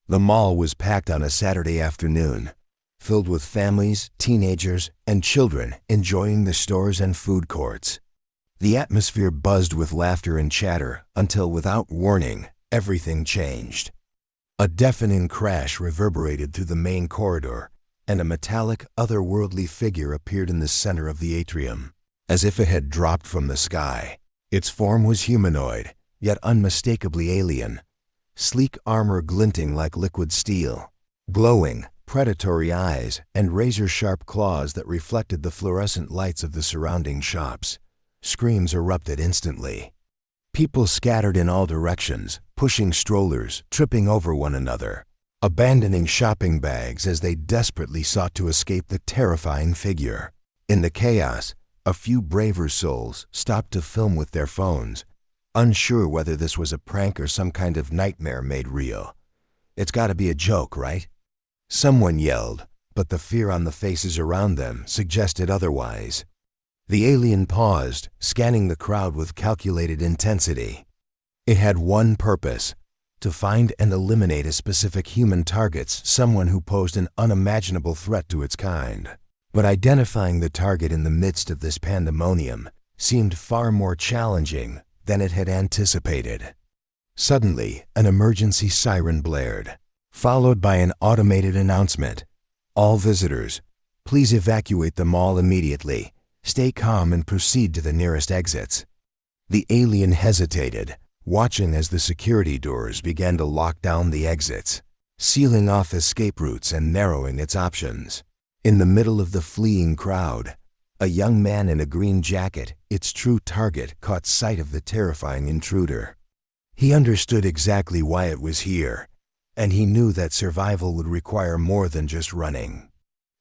The mall was packed on a Saturday afternoon, filled with families, teenagers, and children enjoying the stores and food courts. The atmosphere buzzed with laughter and chatter until, without warning, everything changed. A deafening crash reverberated through the main corridor, and a metallic, otherworldly figure appeared in the center of the atrium, as if it had dropped from the sky. Its form was humanoid, yet unmistakably alien. Sleek armor glinting like liquid steel, glowing, predatory eyes, and razor-sharp claws that reflected the fluorescent lights of the surrounding shops. Screams erupted instantly. People scattered in all directions, pushing strollers, tripping over one another, abandoning shopping bags as they desperately sought to escape the terrifying figure. In the chaos, a few braver souls stopped to film with their phones, unsure whether this was a prank or some kind of nightmare made real. "It's gotta be a joke, right?" Someone yelled, but the fear on the faces around them suggested otherwise. The alien paused, scanning the crowd with calculated intensity. It had one purpose: to find and eliminate a specific human target, someone who posed an unimaginable threat to its kind. But identifying the target in the midst of this pandemonium seemed far more challenging than it had anticipated. Suddenly, an emergency siren blared, followed by an automated announcement. "All visitors, please evacuate the mall immediately. Stay calm and proceed to the nearest exits." The alien hesitated, watching as the security doors began to lock down the exits, sealing off escape routes and narrowing its options. In the middle of the fleeing crowd, a young man in a green jacket, its true target, caught sight of the terrifying intruder. He understood exactly why it was here, and he knew that survival would require more than just running.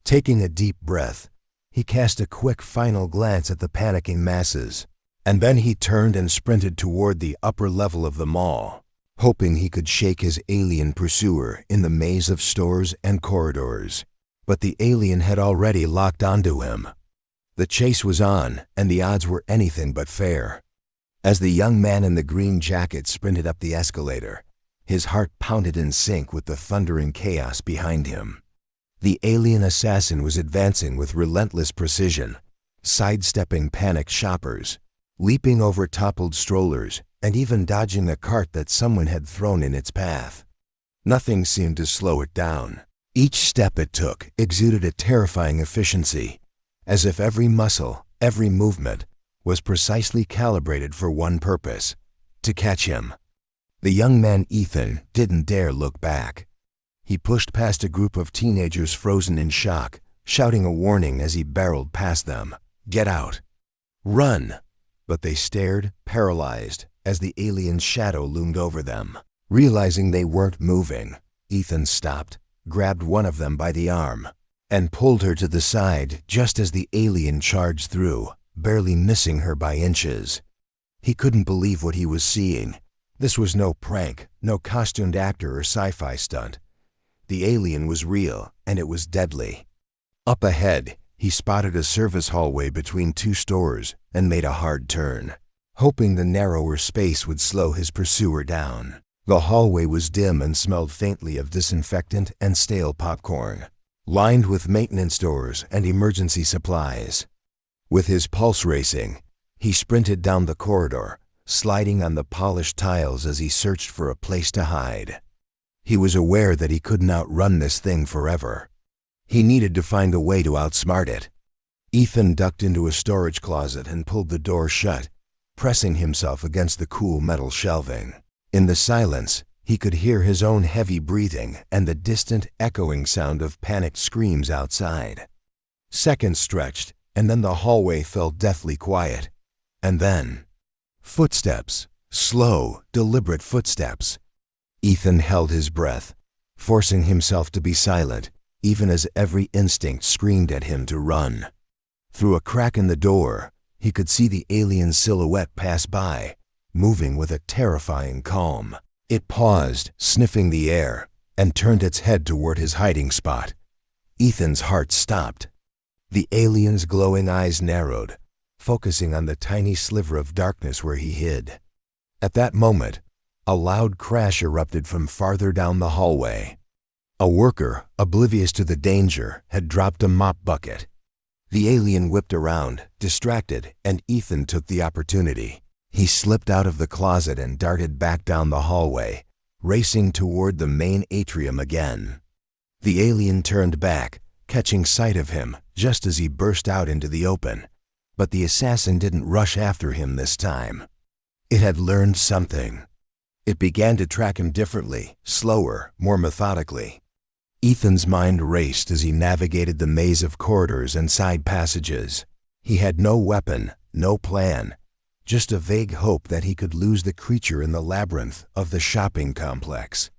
Taking a deep breath, he cast a quick final glance at the panicking masses, and then he turned and sprinted toward the upper level of the mall, hoping he could shake his alien pursuer in the maze of stores and corridors. But the alien had already locked onto him. The chase was on, and the odds were anything but fair. As the young man in the green jacket sprinted up the escalator, his heart pounded in sync with the thundering chaos behind him. The alien assassin was advancing with relentless precision, sidestepping panicked shoppers, leaping over toppled strollers, and even dodging a cart that someone had thrown in its path. Nothing seemed to slow it down. Each step it took exuded a terrifying efficiency, as if every muscle, every movement, was precisely calibrated for one purpose: to catch him. The young man Ethan didn't dare look back. He pushed past a group of teenagers frozen in shock, shouting a warning as he barreled past them. "Get out! Run!" But they stared, paralyzed, as the alien's shadow loomed over them. Realizing they weren't moving, Ethan stopped, grabbed one of them by the arm, and pulled her to the side just as the alien charged through, barely missing her by inches. He couldn't believe what he was seeing. This was no prank, no costumed actor or sci-fi stunt. The alien was real, and it was deadly. Up ahead, he spotted a service hallway between two stores and made a hard turn, hoping the narrower space would slow his pursuer down. The hallway was dim and smelled faintly of disinfectant and stale popcorn, lined with maintenance doors and emergency supplies. With his pulse racing, he sprinted down the corridor, sliding on the polished tiles as he searched for a place to hide. He was aware that he couldn't outrun this thing forever. He needed to find a way to outsmart it. Ethan ducked into a storage closet and pulled the door shut, pressing himself against the cool metal shelving. In the silence, he could hear his own heavy breathing and the distant, echoing sound of panicked screams outside. Seconds stretched, and then the hallway fell deathly quiet. And then, footsteps. Slow, deliberate footsteps. Ethan held his breath, forcing himself to be silent, even as every instinct screamed at him to run. Through a crack in the door, he could see the alien silhouette pass by, moving with a terrifying calm. It paused, sniffing the air, and turned its head toward his hiding spot. Ethan's heart stopped. The alien's glowing eyes narrowed, focusing on the tiny sliver of darkness where he hid. At that moment, A loud crash erupted from farther down the hallway. A worker, oblivious to the danger, had dropped a mop bucket. The alien whipped around, distracted, and Ethan took the opportunity. He slipped out of the closet and darted back down the hallway, racing toward the main atrium again. The alien turned back, catching sight of him just as he burst out into the open. But the assassin didn't rush after him this time. It had learned something. It began to track him differently, slower, more methodically. Ethan's mind raced as he navigated the maze of corridors and side passages. He had no weapon, no plan, just a vague hope that he could lose the creature in the labyrinth of the shopping complex.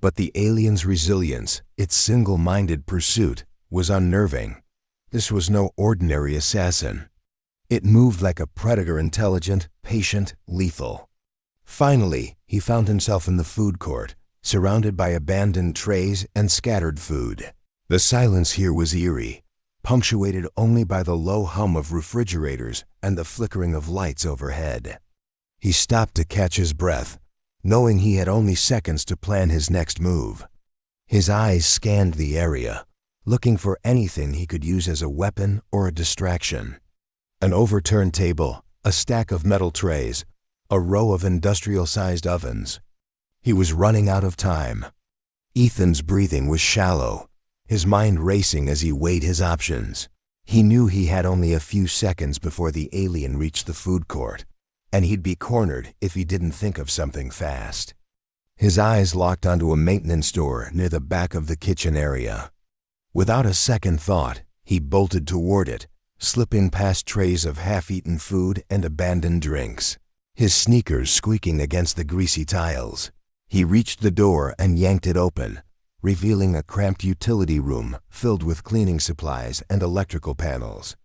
But the alien's resilience, its single-minded pursuit, was unnerving. This was no ordinary assassin. It moved like a predator, intelligent, patient, lethal. Finally, he found himself in the food court, surrounded by abandoned trays and scattered food. The silence here was eerie, punctuated only by the low hum of refrigerators and the flickering of lights overhead. He stopped to catch his breath, knowing he had only seconds to plan his next move. His eyes scanned the area, looking for anything he could use as a weapon or a distraction. An overturned table, a stack of metal trays, a row of industrial-sized ovens. He was running out of time. Ethan's breathing was shallow, his mind racing as he weighed his options. He knew he had only a few seconds before the alien reached the food court, and he'd be cornered if he didn't think of something fast. His eyes locked onto a maintenance door near the back of the kitchen area. Without a second thought, he bolted toward it, slipping past trays of half-eaten food and abandoned drinks, his sneakers squeaking against the greasy tiles. He reached the door and yanked it open, revealing a cramped utility room filled with cleaning supplies and electrical panels.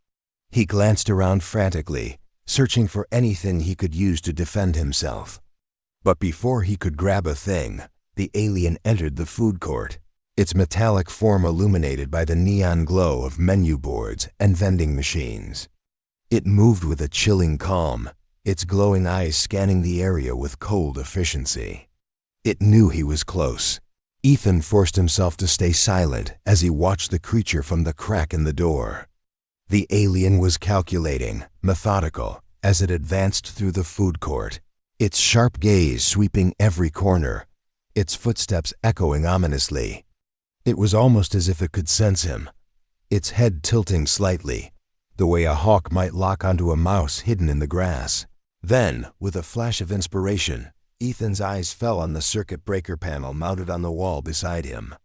He glanced around frantically, searching for anything he could use to defend himself. But before he could grab a thing, the alien entered the food court, its metallic form illuminated by the neon glow of menu boards and vending machines. It moved with a chilling calm, its glowing eyes scanning the area with cold efficiency. It knew he was close. Ethan forced himself to stay silent as he watched the creature from the crack in the door. The alien was calculating, methodical, as it advanced through the food court, its sharp gaze sweeping every corner, its footsteps echoing ominously. It was almost as if it could sense him, its head tilting slightly, the way a hawk might lock onto a mouse hidden in the grass. Then, with a flash of inspiration, Ethan's eyes fell on the circuit breaker panel mounted on the wall beside him.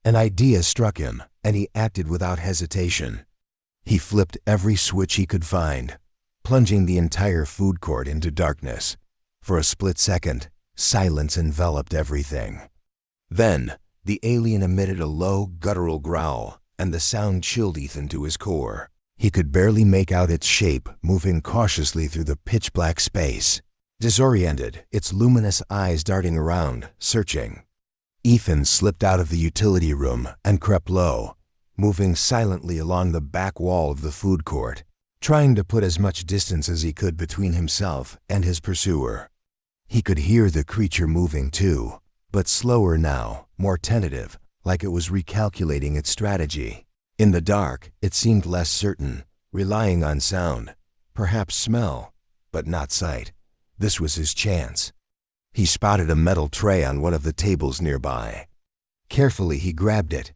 An idea struck him, and he acted without hesitation. He flipped every switch he could find, plunging the entire food court into darkness. For a split second, silence enveloped everything. Then, the alien emitted a low, guttural growl, and the sound chilled Ethan to his core. He could barely make out its shape moving cautiously through the pitch-black space. Disoriented, its luminous eyes darting around, searching. Ethan slipped out of the utility room and crept low, moving silently along the back wall of the food court, trying to put as much distance as he could between himself and his pursuer. He could hear the creature moving too, but slower now, more tentative, like it was recalculating its strategy. In the dark, it seemed less certain, relying on sound, perhaps smell, but not sight. This was his chance. He spotted a metal tray on one of the tables nearby. Carefully, he grabbed it,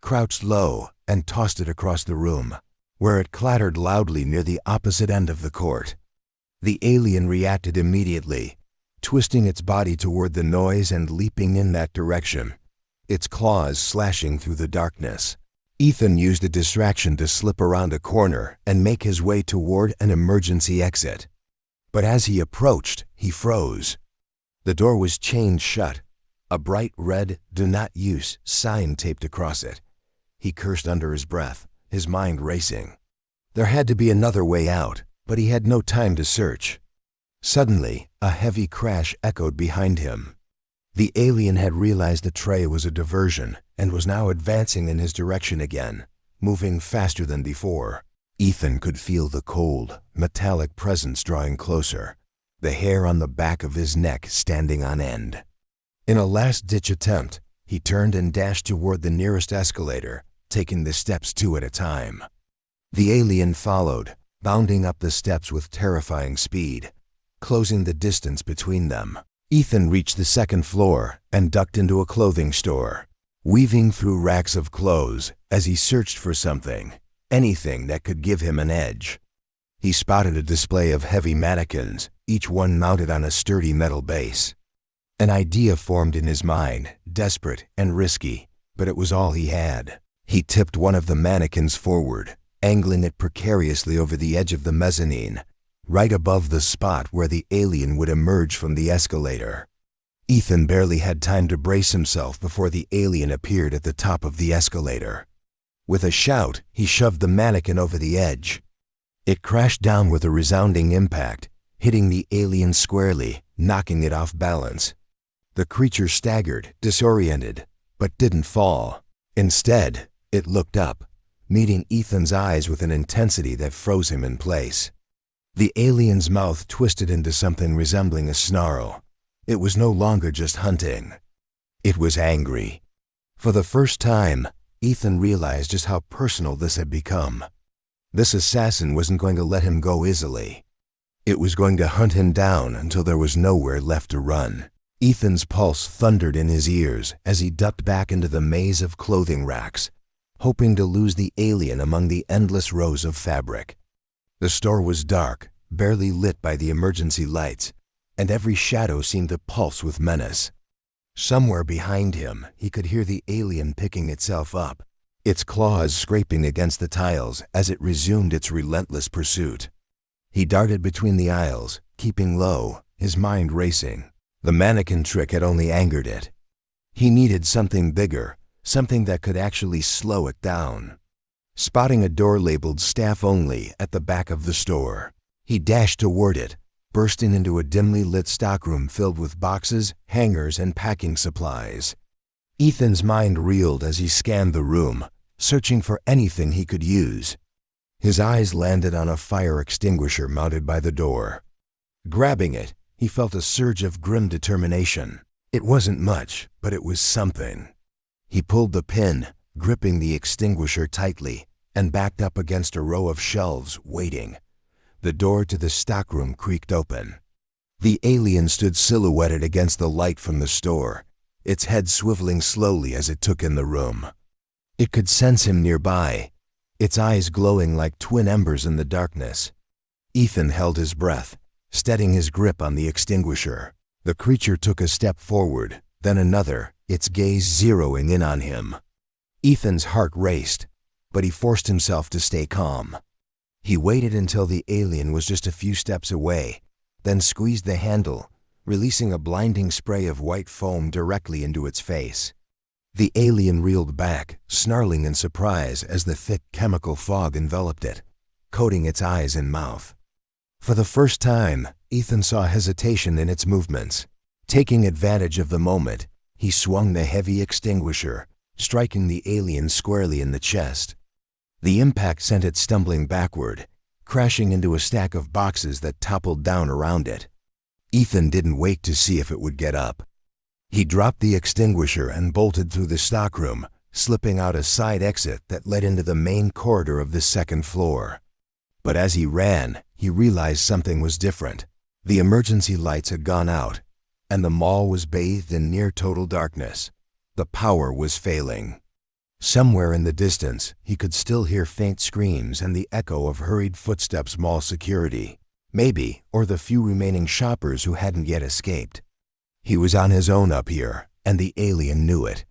crouched low, and tossed it across the room, where it clattered loudly near the opposite end of the court. The alien reacted immediately, twisting its body toward the noise and leaping in that direction, its claws slashing through the darkness. Ethan used the distraction to slip around a corner and make his way toward an emergency exit. But as he approached, he froze. The door was chained shut, a bright red "Do Not Use" sign taped across it. He cursed under his breath, his mind racing. There had to be another way out, but he had no time to search. Suddenly, a heavy crash echoed behind him. The alien had realized the tray was a diversion and was now advancing in his direction again, moving faster than before. Ethan could feel the cold, metallic presence drawing closer, the hair on the back of his neck standing on end. In a last-ditch attempt, he turned and dashed toward the nearest escalator, taking the steps two at a time. The alien followed, bounding up the steps with terrifying speed, closing the distance between them. Ethan reached the second floor and ducked into a clothing store, weaving through racks of clothes as he searched for something, anything that could give him an edge. He spotted a display of heavy mannequins, each one mounted on a sturdy metal base. An idea formed in his mind, desperate and risky, but it was all he had. He tipped one of the mannequins forward, angling it precariously over the edge of the mezzanine, right above the spot where the alien would emerge from the escalator. Ethan barely had time to brace himself before the alien appeared at the top of the escalator. With a shout, he shoved the mannequin over the edge. It crashed down with a resounding impact, hitting the alien squarely, knocking it off balance. The creature staggered, disoriented, but didn't fall. Instead, it looked up, meeting Ethan's eyes with an intensity that froze him in place. The alien's mouth twisted into something resembling a snarl. It was no longer just hunting. It was angry. For the first time, Ethan realized just how personal this had become. This assassin wasn't going to let him go easily. It was going to hunt him down until there was nowhere left to run. Ethan's pulse thundered in his ears as he ducked back into the maze of clothing racks, hoping to lose the alien among the endless rows of fabric. The store was dark, barely lit by the emergency lights, and every shadow seemed to pulse with menace. Somewhere behind him, he could hear the alien picking itself up, its claws scraping against the tiles as it resumed its relentless pursuit. He darted between the aisles, keeping low, his mind racing. The mannequin trick had only angered it. He needed something bigger, something that could actually slow it down. Spotting a door labeled "Staff Only" at the back of the store, he dashed toward it, bursting into a dimly lit stockroom filled with boxes, hangers, and packing supplies. Ethan's mind reeled as he scanned the room, searching for anything he could use. His eyes landed on a fire extinguisher mounted by the door. Grabbing it, he felt a surge of grim determination. It wasn't much, but it was something. He pulled the pin, gripping the extinguisher tightly, and backed up against a row of shelves, waiting. The door to the stockroom creaked open. The alien stood silhouetted against the light from the store, its head swiveling slowly as it took in the room. It could sense him nearby, its eyes glowing like twin embers in the darkness. Ethan held his breath, steadying his grip on the extinguisher. The creature took a step forward, then another, its gaze zeroing in on him. Ethan's heart raced, but he forced himself to stay calm. He waited until the alien was just a few steps away, then squeezed the handle, releasing a blinding spray of white foam directly into its face. The alien reeled back, snarling in surprise as the thick chemical fog enveloped it, coating its eyes and mouth. For the first time, Ethan saw hesitation in its movements. Taking advantage of the moment, he swung the heavy extinguisher, striking the alien squarely in the chest. The impact sent it stumbling backward, crashing into a stack of boxes that toppled down around it. Ethan didn't wait to see if it would get up. He dropped the extinguisher and bolted through the stockroom, slipping out a side exit that led into the main corridor of the second floor. But as he ran, he realized something was different. The emergency lights had gone out, and the mall was bathed in near-total darkness. The power was failing. Somewhere in the distance, he could still hear faint screams and the echo of hurried footsteps mall security, maybe, or the few remaining shoppers who hadn't yet escaped. He was on his own up here, and the alien knew it.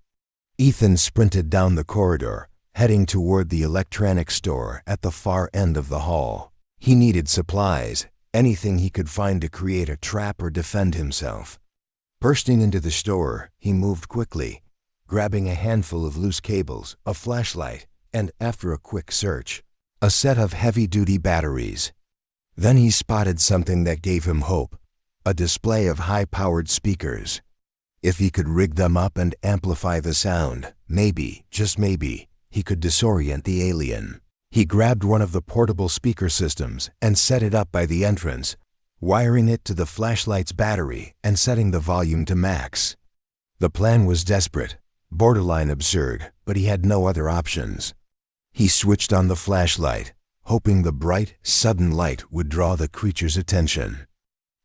Ethan sprinted down the corridor, heading toward the electronics store at the far end of the hall. He needed supplies, anything he could find to create a trap or defend himself. Bursting into the store, he moved quickly, grabbing a handful of loose cables, a flashlight, and, after a quick search, a set of heavy-duty batteries. Then he spotted something that gave him hope, a display of high-powered speakers. If he could rig them up and amplify the sound, maybe, just maybe, he could disorient the alien. He grabbed one of the portable speaker systems and set it up by the entrance, wiring it to the flashlight's battery and setting the volume to max. The plan was desperate, borderline absurd, but he had no other options. He switched on the flashlight, hoping the bright, sudden light would draw the creature's attention.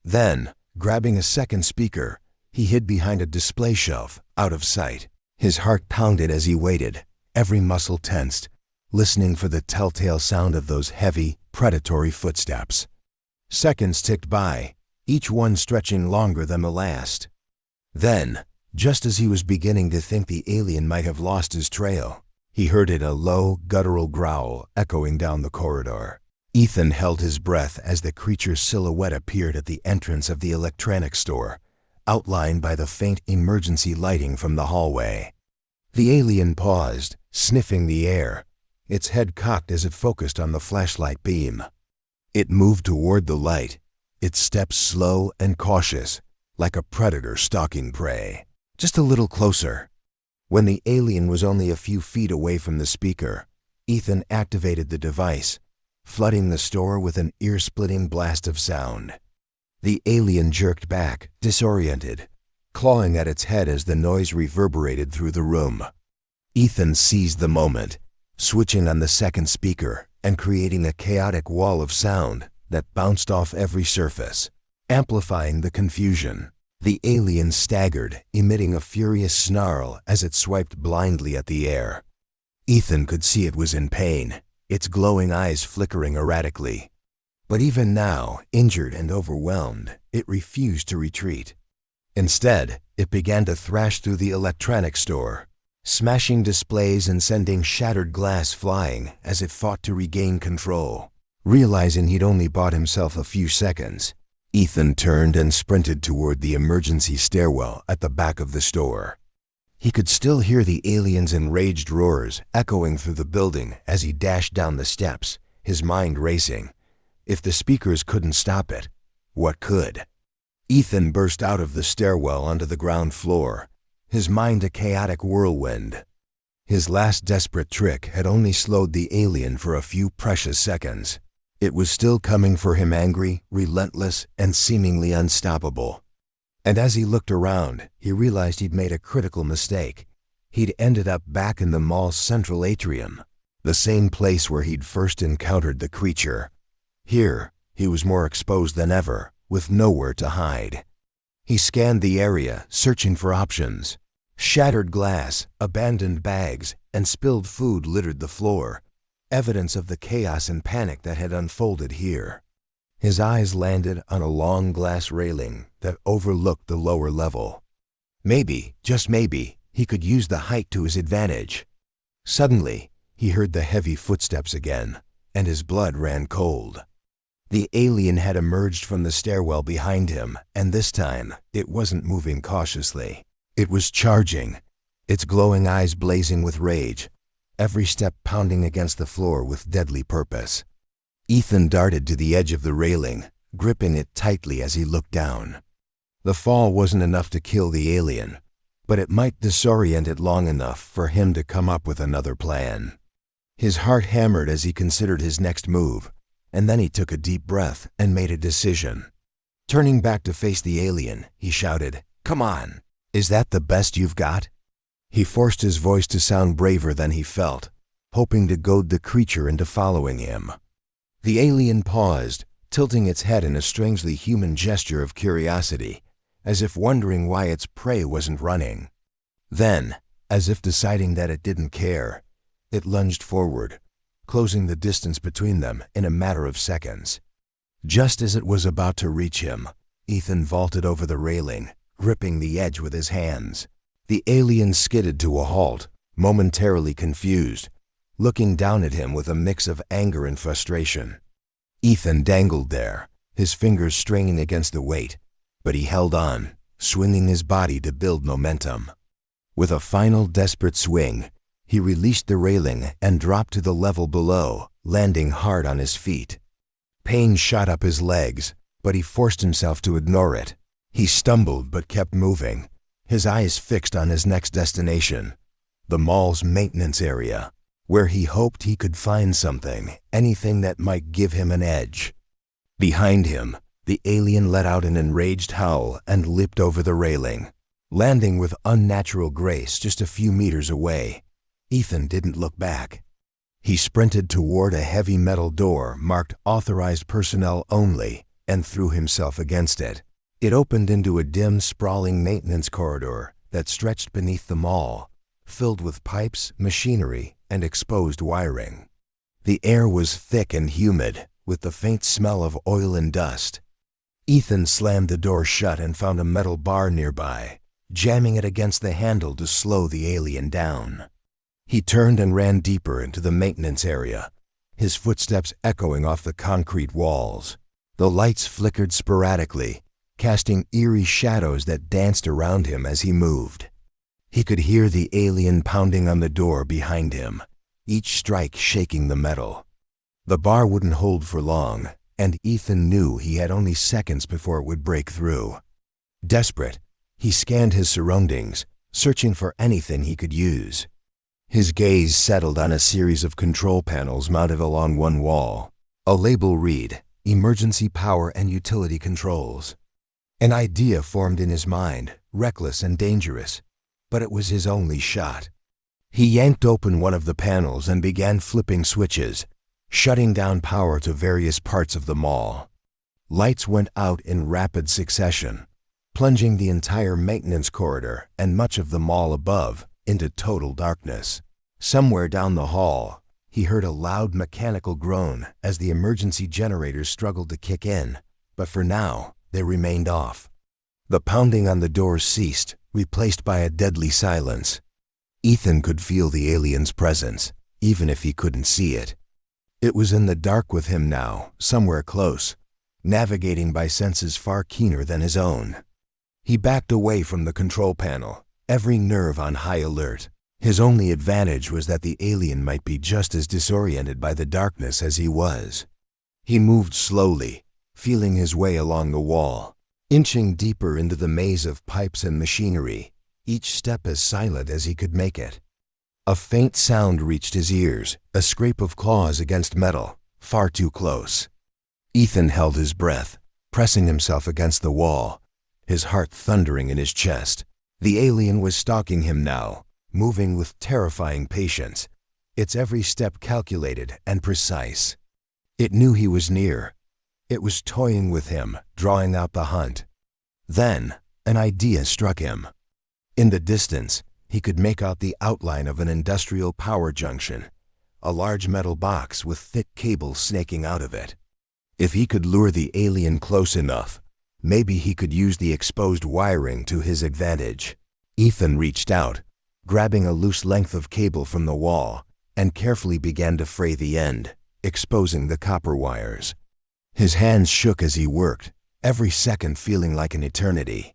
Then, grabbing a second speaker, he hid behind a display shelf, out of sight. His heart pounded as he waited, every muscle tensed, listening for the telltale sound of those heavy, predatory footsteps. Seconds ticked by, each one stretching longer than the last. Then, just as he was beginning to think the alien might have lost his trail, he heard a low, guttural growl echoing down the corridor. Ethan held his breath as the creature's silhouette appeared at the entrance of the electronics store, outlined by the faint emergency lighting from the hallway. The alien paused, sniffing the air, its head cocked as it focused on the flashlight beam. It moved toward the light, its steps slow and cautious, like a predator stalking prey. Just a little closer. When the alien was only a few feet away from the speaker, Ethan activated the device, flooding the store with an ear-splitting blast of sound. The alien jerked back, disoriented, clawing at its head as the noise reverberated through the room. Ethan seized the moment, switching on the second speaker and creating a chaotic wall of sound that bounced off every surface, amplifying the confusion. The alien staggered, emitting a furious snarl as it swiped blindly at the air. Ethan could see it was in pain, its glowing eyes flickering erratically. But even now, injured and overwhelmed, it refused to retreat. Instead, it began to thrash through the electronics store, smashing displays and sending shattered glass flying as it fought to regain control. Realizing he'd only bought himself a few seconds, Ethan turned and sprinted toward the emergency stairwell at the back of the store. He could still hear the alien's enraged roars echoing through the building as he dashed down the steps, his mind racing. If the speakers couldn't stop it, what could? Ethan burst out of the stairwell onto the ground floor, his mind a chaotic whirlwind. His last desperate trick had only slowed the alien for a few precious seconds. It was still coming for him, angry, relentless, and seemingly unstoppable. And as he looked around, he realized he'd made a critical mistake. He'd ended up back in the mall's central atrium, the same place where he'd first encountered the creature. Here, he was more exposed than ever, with nowhere to hide. He scanned the area, searching for options. Shattered glass, abandoned bags, and spilled food littered the floor, evidence of the chaos and panic that had unfolded here. His eyes landed on a long glass railing that overlooked the lower level. Maybe, just maybe, he could use the height to his advantage. Suddenly, he heard the heavy footsteps again, and his blood ran cold. The alien had emerged from the stairwell behind him, and this time, it wasn't moving cautiously. It was charging, its glowing eyes blazing with rage, every step pounding against the floor with deadly purpose. Ethan darted to the edge of the railing, gripping it tightly as he looked down. The fall wasn't enough to kill the alien, but it might disorient it long enough for him to come up with another plan. His heart hammered as he considered his next move, and then he took a deep breath and made a decision. Turning back to face the alien, he shouted, "Come on! Is that the best you've got?" He forced his voice to sound braver than he felt, hoping to goad the creature into following him. The alien paused, tilting its head in a strangely human gesture of curiosity, as if wondering why its prey wasn't running. Then, as if deciding that it didn't care, it lunged forward, closing the distance between them in a matter of seconds. Just as it was about to reach him, Ethan vaulted over the railing, gripping the edge with his hands. The alien skidded to a halt, momentarily confused, looking down at him with a mix of anger and frustration. Ethan dangled there, his fingers straining against the weight, but he held on, swinging his body to build momentum. With a final desperate swing, he released the railing and dropped to the level below, landing hard on his feet. Pain shot up his legs, but he forced himself to ignore it. He stumbled but kept moving, his eyes fixed on his next destination, the mall's maintenance area, where he hoped he could find something, anything that might give him an edge. Behind him, The alien let out an enraged howl and leaped over the railing, landing with unnatural grace just a few meters away. Ethan didn't look back. He sprinted toward a heavy metal door marked "Authorized Personnel Only" and threw himself against it. It opened into a dim, sprawling maintenance corridor that stretched beneath the mall, filled with pipes, machinery, and exposed wiring. The air was thick and humid, with the faint smell of oil and dust. Ethan slammed the door shut and found a metal bar nearby, jamming it against the handle to slow the alien down. He turned and ran deeper into the maintenance area, his footsteps echoing off the concrete walls. The lights flickered sporadically, casting eerie shadows that danced around him as he moved. He could hear the alien pounding on the door behind him, each strike shaking the metal. The bar wouldn't hold for long, and Ethan knew he had only seconds before it would break through. Desperate, he scanned his surroundings, searching for anything he could use. His gaze settled on a series of control panels mounted along one wall. A label read, "Emergency Power and Utility Controls." An idea formed in his mind, reckless and dangerous, but it was his only shot. He yanked open one of the panels and began flipping switches, shutting down power to various parts of the mall. Lights went out in rapid succession, plunging the entire maintenance corridor and much of the mall above into total darkness. Somewhere down the hall, he heard a loud mechanical groan as the emergency generators struggled to kick in, but for now, they remained off. The pounding on the door ceased, replaced by a deadly silence. Ethan could feel the alien's presence, even if he couldn't see it. It was in the dark with him now, somewhere close, navigating by senses far keener than his own. He backed away from the control panel, every nerve on high alert. His only advantage was that the alien might be just as disoriented by the darkness as he was. He moved slowly, feeling his way along the wall, inching deeper into the maze of pipes and machinery, each step as silent as he could make it. A faint sound reached his ears, a scrape of claws against metal, far too close. Ethan held his breath, pressing himself against the wall, his heart thundering in his chest. The alien was stalking him now, moving with terrifying patience, its every step calculated and precise. It knew he was near. It was toying with him, drawing out the hunt. Then, an idea struck him. In the distance, he could make out the outline of an industrial power junction, a large metal box with thick cables snaking out of it. If he could lure the alien close enough, maybe he could use the exposed wiring to his advantage. Ethan reached out, grabbing a loose length of cable from the wall, and carefully began to fray the end, exposing the copper wires. His hands shook as he worked, every second feeling like an eternity.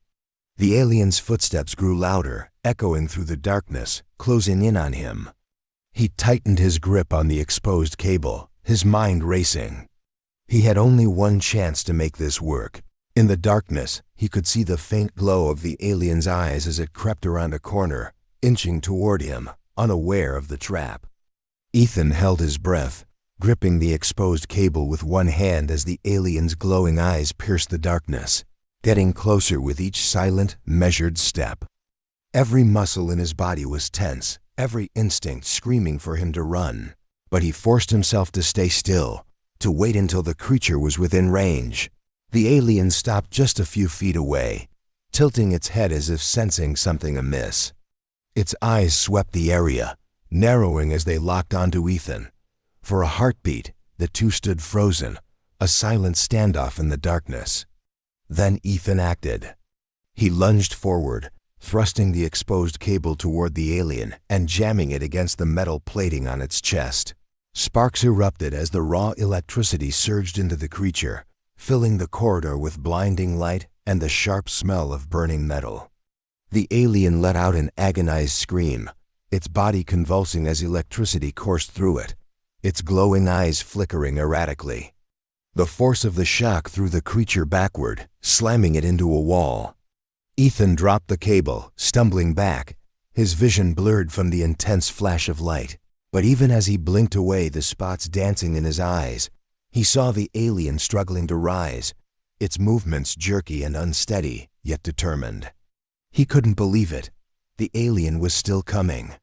The alien's footsteps grew louder, echoing through the darkness, closing in on him. He tightened his grip on the exposed cable, his mind racing. He had only one chance to make this work. In the darkness, he could see the faint glow of the alien's eyes as it crept around a corner, inching toward him, unaware of the trap. Ethan held his breath, gripping the exposed cable with one hand as the alien's glowing eyes pierced the darkness, getting closer with each silent, measured step. Every muscle in his body was tense, every instinct screaming for him to run. But he forced himself to stay still, to wait until the creature was within range. The alien stopped just a few feet away, tilting its head as if sensing something amiss. Its eyes swept the area, narrowing as they locked onto Ethan. For a heartbeat, the two stood frozen, a silent standoff in the darkness. Then Ethan acted. He lunged forward, thrusting the exposed cable toward the alien and jamming it against the metal plating on its chest. Sparks erupted as the raw electricity surged into the creature, filling the corridor with blinding light and the sharp smell of burning metal. The alien let out an agonized scream, its body convulsing as electricity coursed through it, its glowing eyes flickering erratically. The force of the shock threw the creature backward, slamming it into a wall. Ethan dropped the cable, stumbling back, his vision blurred from the intense flash of light. But even as he blinked away, the spots dancing in his eyes, he saw the alien struggling to rise, its movements jerky and unsteady, yet determined. He couldn't believe it. The alien was still coming.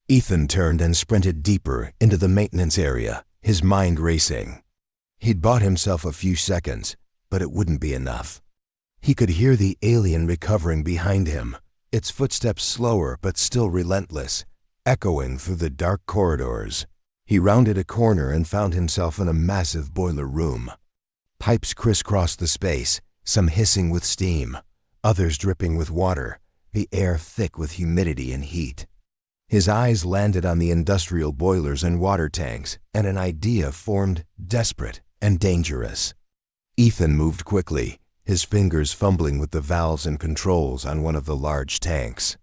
Ethan turned and sprinted deeper into the maintenance area, his mind racing. He'd bought himself a few seconds, but it wouldn't be enough. He could hear the alien recovering behind him, its footsteps slower but still relentless, echoing through the dark corridors. He rounded a corner and found himself in a massive boiler room. Pipes crisscrossed the space, some hissing with steam, others dripping with water, the air thick with humidity and heat. His eyes landed on the industrial boilers and water tanks, and an idea formed, desperate and dangerous. Ethan moved quickly, his fingers fumbling with the valves and controls on one of the large tanks.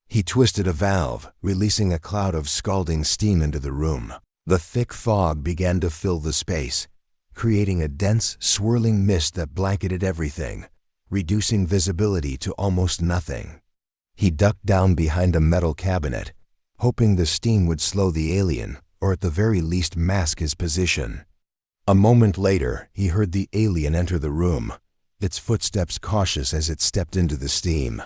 He twisted a valve, releasing a cloud of scalding steam into the room. The thick fog began to fill the space, creating a dense, swirling mist that blanketed everything, reducing visibility to almost nothing. He ducked down behind a metal cabinet, hoping the steam would slow the alien, or at the very least mask his position. A moment later, he heard the alien enter the room, its footsteps cautious as it stepped into the steam.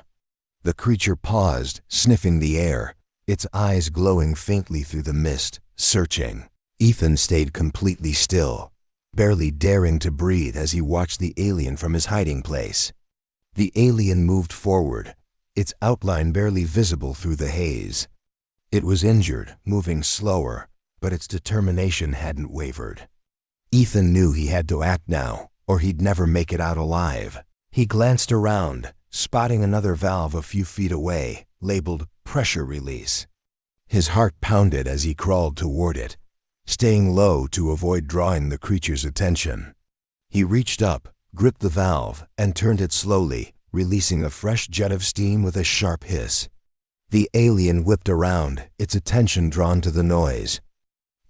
The creature paused, sniffing the air, its eyes glowing faintly through the mist, searching. Ethan stayed completely still, barely daring to breathe as he watched the alien from his hiding place. The alien moved forward, its outline barely visible through the haze. It was injured, moving slower, but its determination hadn't wavered. Ethan knew he had to act now, or he'd never make it out alive. He glanced around, spotting another valve a few feet away, labeled pressure release. His heart pounded as he crawled toward it, staying low to avoid drawing the creature's attention. He reached up, gripped the valve, and turned it slowly, releasing a fresh jet of steam with a sharp hiss. The alien whipped around, its attention drawn to the noise.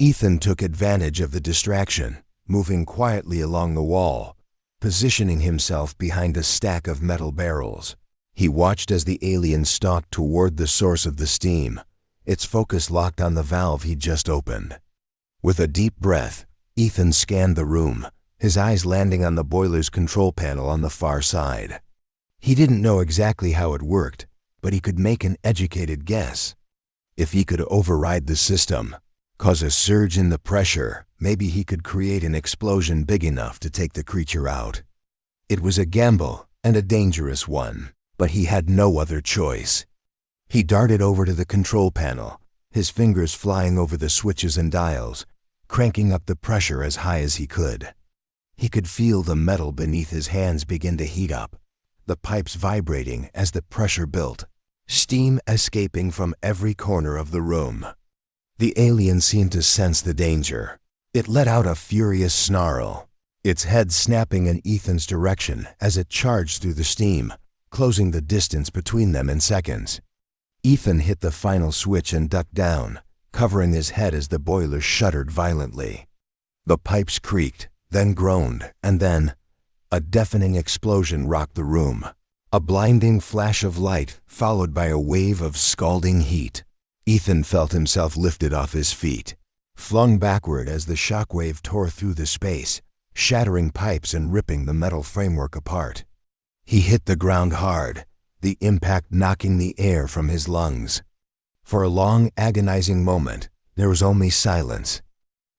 Ethan took advantage of the distraction, moving quietly along the wall, positioning himself behind a stack of metal barrels. He watched as the alien stalked toward the source of the steam, its focus locked on the valve he'd just opened. With a deep breath, Ethan scanned the room, his eyes landing on the boiler's control panel on the far side. He didn't know exactly how it worked, but he could make an educated guess. If he could override the system, cause a surge in the pressure, maybe he could create an explosion big enough to take the creature out. It was a gamble, and a dangerous one, but he had no other choice. He darted over to the control panel, his fingers flying over the switches and dials, cranking up the pressure as high as he could. He could feel the metal beneath his hands begin to heat up, the pipes vibrating as the pressure built, steam escaping from every corner of the room. The alien seemed to sense the danger. It let out a furious snarl, its head snapping in Ethan's direction as it charged through the steam, closing the distance between them in seconds. Ethan hit the final switch and ducked down, covering his head as the boiler shuddered violently. The pipes creaked, then groaned, and then a deafening explosion rocked the room. A blinding flash of light followed by a wave of scalding heat. Ethan felt himself lifted off his feet, flung backward as the shockwave tore through the space, shattering pipes and ripping the metal framework apart. He hit the ground hard, the impact knocking the air from his lungs. For a long, agonizing moment, there was only silence.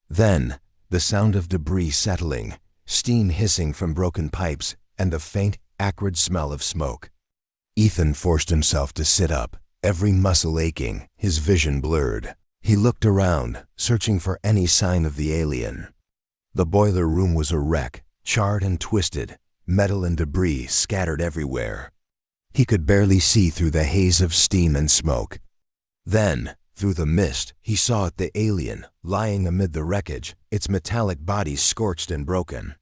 Then, the sound of debris settling, steam hissing from broken pipes, and a faint, acrid smell of smoke. Ethan forced himself to sit up, every muscle aching, his vision blurred. He looked around, searching for any sign of the alien. The boiler room was a wreck, charred and twisted, metal and debris scattered everywhere. He could barely see through the haze of steam and smoke. Then, through the mist, he saw the alien, lying amid the wreckage, its metallic body scorched and broken.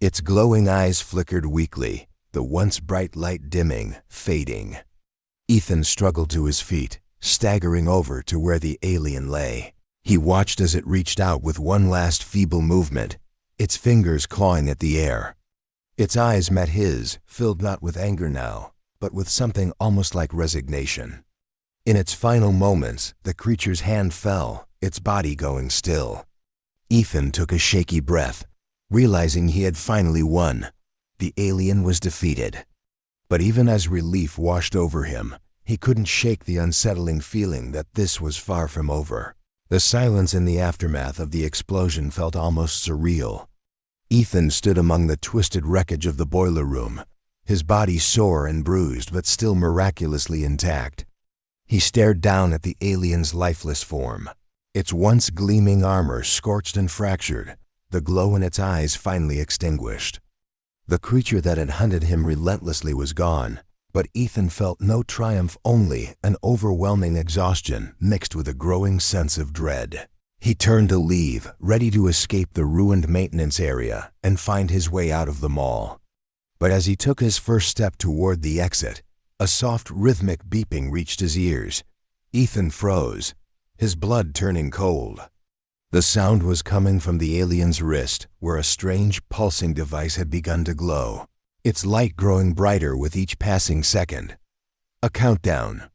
Its glowing eyes flickered weakly, the once bright light dimming, fading. Ethan struggled to his feet, staggering over to where the alien lay. He watched as it reached out with one last feeble movement, its fingers clawing at the air. Its eyes met his, filled not with anger now, but with something almost like resignation. In its final moments, the creature's hand fell, its body going still. Ethan took a shaky breath, realizing he had finally won. The alien was defeated. But even as relief washed over him, he couldn't shake the unsettling feeling that this was far from over. The silence in the aftermath of the explosion felt almost surreal. Ethan stood among the twisted wreckage of the boiler room, his body sore and bruised but still miraculously intact. He stared down at the alien's lifeless form, its once gleaming armor scorched and fractured, the glow in its eyes finally extinguished. The creature that had hunted him relentlessly was gone, but Ethan felt no triumph, only an overwhelming exhaustion mixed with a growing sense of dread. He turned to leave, ready to escape the ruined maintenance area and find his way out of the mall. But as he took his first step toward the exit, a soft rhythmic beeping reached his ears. Ethan froze, his blood turning cold. The sound was coming from the alien's wrist, where a strange pulsing device had begun to glow, its light growing brighter with each passing second. A countdown.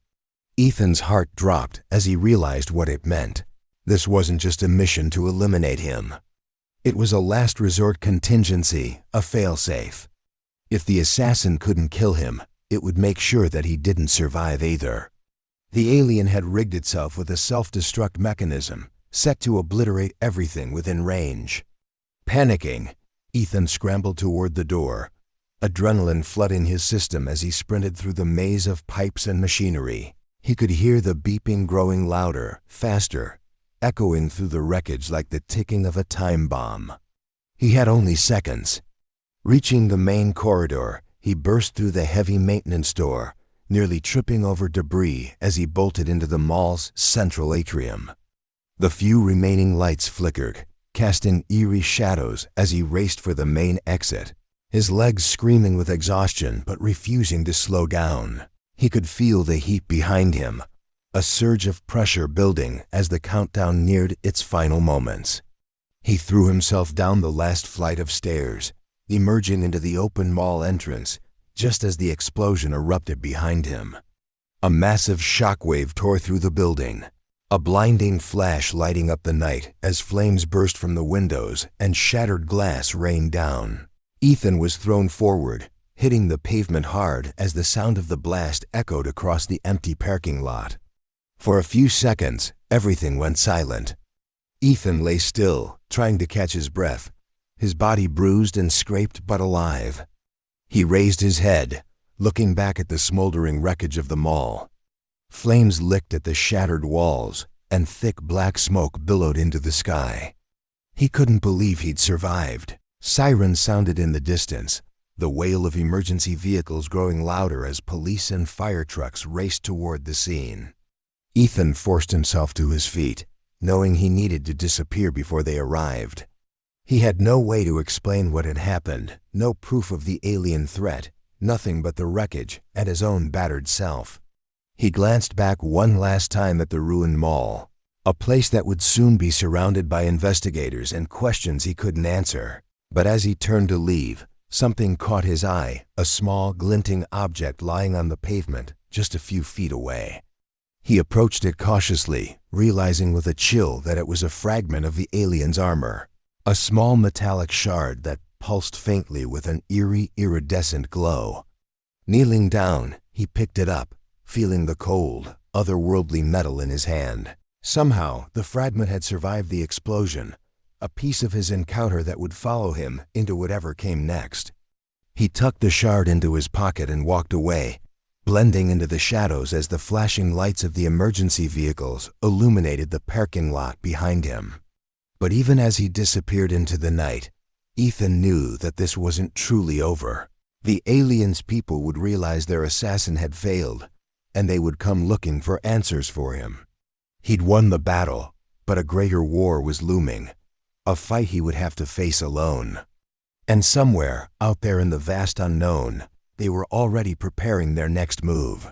Ethan's heart dropped as he realized what it meant. This wasn't just a mission to eliminate him. It was a last resort contingency, a failsafe. If the assassin couldn't kill him, it would make sure that he didn't survive either. The alien had rigged itself with a self-destruct mechanism, set to obliterate everything within range. Panicking, Ethan scrambled toward the door, adrenaline flooding his system as he sprinted through the maze of pipes and machinery. He could hear the beeping growing louder, faster, echoing through the wreckage like the ticking of a time bomb. He had only seconds. Reaching the main corridor, he burst through the heavy maintenance door, nearly tripping over debris as he bolted into the mall's central atrium. The few remaining lights flickered, casting eerie shadows as he raced for the main exit, his legs screaming with exhaustion but refusing to slow down. He could feel the heat behind him, a surge of pressure building as the countdown neared its final moments. He threw himself down the last flight of stairs, emerging into the open mall entrance just as the explosion erupted behind him. A massive shockwave tore through the building, a blinding flash lighting up the night as flames burst from the windows and shattered glass rained down. Ethan was thrown forward, hitting the pavement hard as the sound of the blast echoed across the empty parking lot. For a few seconds, everything went silent. Ethan lay still, trying to catch his breath, his body bruised and scraped but alive. He raised his head, looking back at the smoldering wreckage of the mall. Flames licked at the shattered walls, and thick black smoke billowed into the sky. He couldn't believe he'd survived. Sirens sounded in the distance, the wail of emergency vehicles growing louder as police and fire trucks raced toward the scene. Ethan forced himself to his feet, knowing he needed to disappear before they arrived. He had no way to explain what had happened, no proof of the alien threat, nothing but the wreckage and his own battered self. He glanced back one last time at the ruined mall, a place that would soon be surrounded by investigators and questions he couldn't answer. But as he turned to leave, something caught his eye, a small, glinting object lying on the pavement just a few feet away. He approached it cautiously, realizing with a chill that it was a fragment of the alien's armor, a small metallic shard that pulsed faintly with an eerie, iridescent glow. Kneeling down, he picked it up, feeling the cold, otherworldly metal in his hand. Somehow, the fragment had survived the explosion, a piece of his encounter that would follow him into whatever came next. He tucked the shard into his pocket and walked away, blending into the shadows as the flashing lights of the emergency vehicles illuminated the parking lot behind him. But even as he disappeared into the night, Ethan knew that this wasn't truly over. The aliens' people would realize their assassin had failed, and they would come looking for answers for him. He'd won the battle, but a greater war was looming, a fight he would have to face alone. And somewhere, out there in the vast unknown, they were already preparing their next move.